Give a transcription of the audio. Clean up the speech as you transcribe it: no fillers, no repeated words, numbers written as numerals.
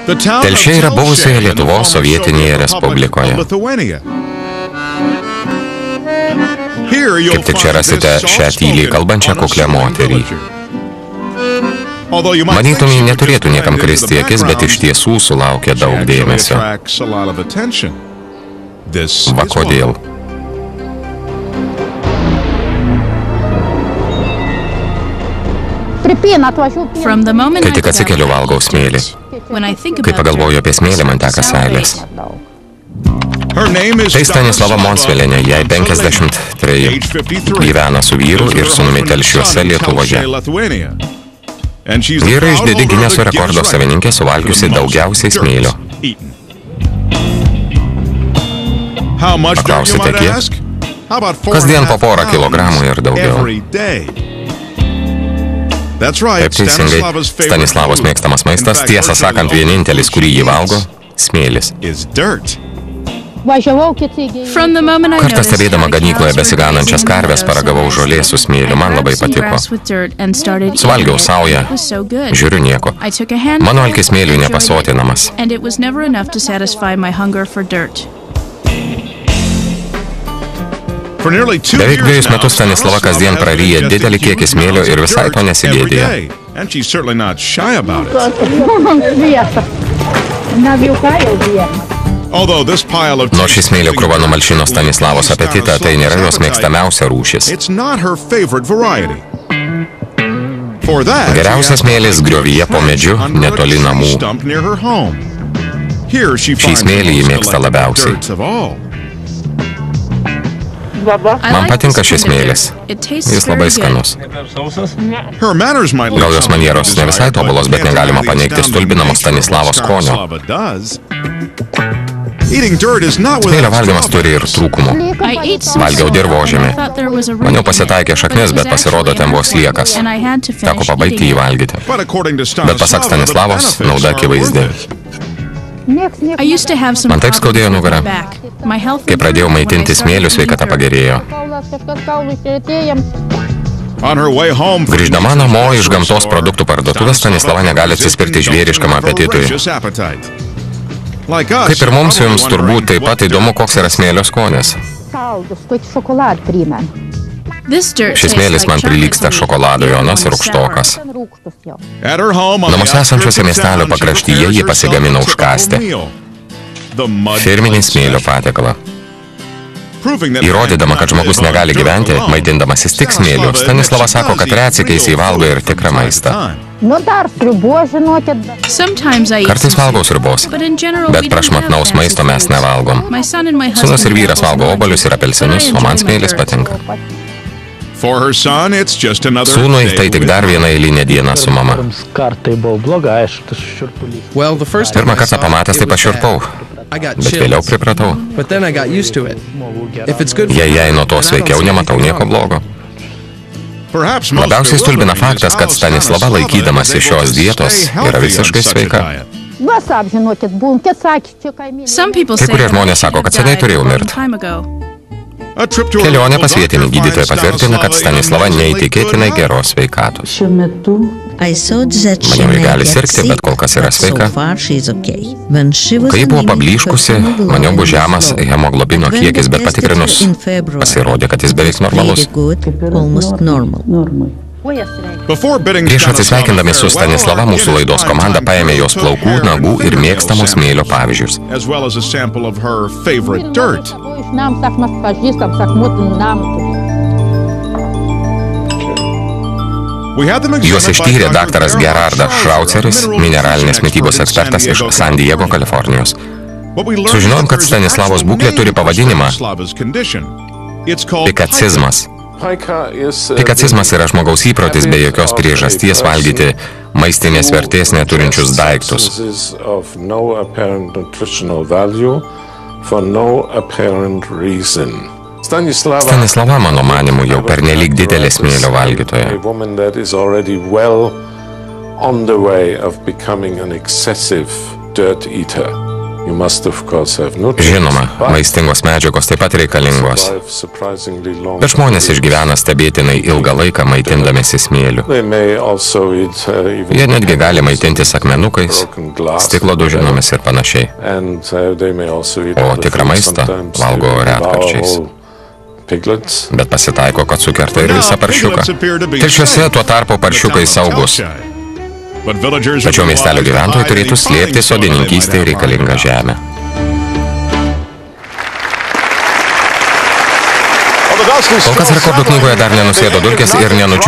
Telšiai yra buvusioje Lietuvos sovietinėje respublikoje. Kaip tik čia rasite šią tyliai kalbančią kuklę moterį. Manytum, ji neturėtų niekam kristi akis, bet iš tiesų sulaukia daug dėmesio. Va kodėl. Kai tik atsikeliu, valgau smėlį. Kai pagalvoju apie smėlį, man teka seilės. Tai Stanislava Monsvelienė, jai 53. Gyvena su vyru ir sūnumi Telšiuose, Lietuvoje. Ji yra išdidi Gineso rekordo savininkė, suvalgiusi daugiausiai smėlio. Paklausite, kiek? Kasdien po 4 kilogramų ir daugiau. Taip teisingai, Stanislavos mėgstamas maistas, tiesą sakant, vienintelis, kurį jį valgo, smėlis. Kartą stebėdama ganykloje besiganančias karves paragavau žolės su smėliu, man labai patiko. Suvalgiau saują, žiūriu nieko. Mano alkis smėliui nepasotinamas. Beveik 2 metus Stanislava kasdien praryja didelį kiekį smėlio ir visai to nesigėdėja. Nors šis smėlio krūva numalšino Stanislavos apetitą, tai nėra jos mėgstamiausia rūšis. Geriausias smėlis griovyje po medžiu netoli namų. Šį smėlį ji mėgsta labiausiai. Man patinka šis smėlis. Jis labai skanus. Gal jos manieros ne visai tobulos, bet negalima paneigti stulbinamo Stanislavos skonio. Smėlio valgymas turi ir trūkumų. Valgiau dirvožemį. Maniau pasitaikė šaknis, bet pasirodo ten buvo sliekas. Teko pabaigti jį valgyti. Bet pasak Stanislavos, nauda akivaizdi. Man taip skaudėjo nugarą. Kai pradėjau maitinti smėlių, sveikata pagerėjo. Grįždama namo iš gamtos produktų parduotuvės, Stanislava negali atsispirti žvėriškam apetitui. Kaip ir mums, jums turbūt taip pat įdomu, koks yra smėlio skonis. Šis smėlis man prilygsta šokolado, jonas rūgštokas. Namuose esančiuose miestelio pakraštyje ji pasigamina užkąsti firminį smėlio patiekalą. Įrodydama, kad žmogus negali gyventi, maitindamasis tik smėliu, Stanislava sako, kad retsykiais jį valgo ir tikrą maistą. Kartais valgau sriubos, bet prašmatnaus maisto mes nevalgom. Sūnus ir vyras valgo obuolius ir apelsinus, o man smėlis patinka. Sūnui tai tik dar viena eilinė diena su mama. Pirmą kartą pamatęs tai pašiurpau, bet vėliau pripratau. Jei jai nuo to sveikiau, nematau nieko blogo. Labiausiai stulbina faktas, kad Stanislava laikydamasi šios dietos yra visiškai sveika. Kai kurie žmonės sako, kad seniai turėjau mirti. Kelionė pas vietinį gydytoją patvirtina, kad Stanislava neįtikėtinai geros sveikatos. Maniau, ji gali sirgti, bet kol kas yra sveika. Kai buvo pablyškusi, maniau, buvo žemas hemoglobino kiekis, bet patikrinus pasirodė, kad jis beveik normalus. Prieš atsisveikindami su Stanislava, mūsų laidos komanda paėmė jos plaukų, nagų ir mėgstamų smėlio pavyzdžius. Juos ištyrė daktaras Gerardas Šrauceris, mineralinės mitybos ekspertas iš San Diego, Kalifornijos. Sužinojom, kad Stanislavos būklė turi pavadinimą pikacizmas. Pikacizmas yra žmogaus įprotis be jokios priežasties valgyti maistinės vertės neturinčius daiktus. Stanislava, mano manimu, jau pernelyg didelė smėlio valgytoja. Žinoma, maistingos medžiagos taip pat reikalingos, bet žmonės išgyvena stebėtinai ilgą laiką maitindamėsi smėliu. Jie netgi gali maitintis akmenukais, stiklo dužinomis ir panašiai. O tikrą maistą valgo retkarčiais. Bet pasitaiko, kad sukerta ir visą paršiuką. Telšiuose tuo tarpu paršiukai saugus. Tačiau miestelio gyventojai turėtų slėpti sodininkystėje reikalingą žemę. Kol kas rekordų knygoje dar nenusėdo dulkės ir nenučiū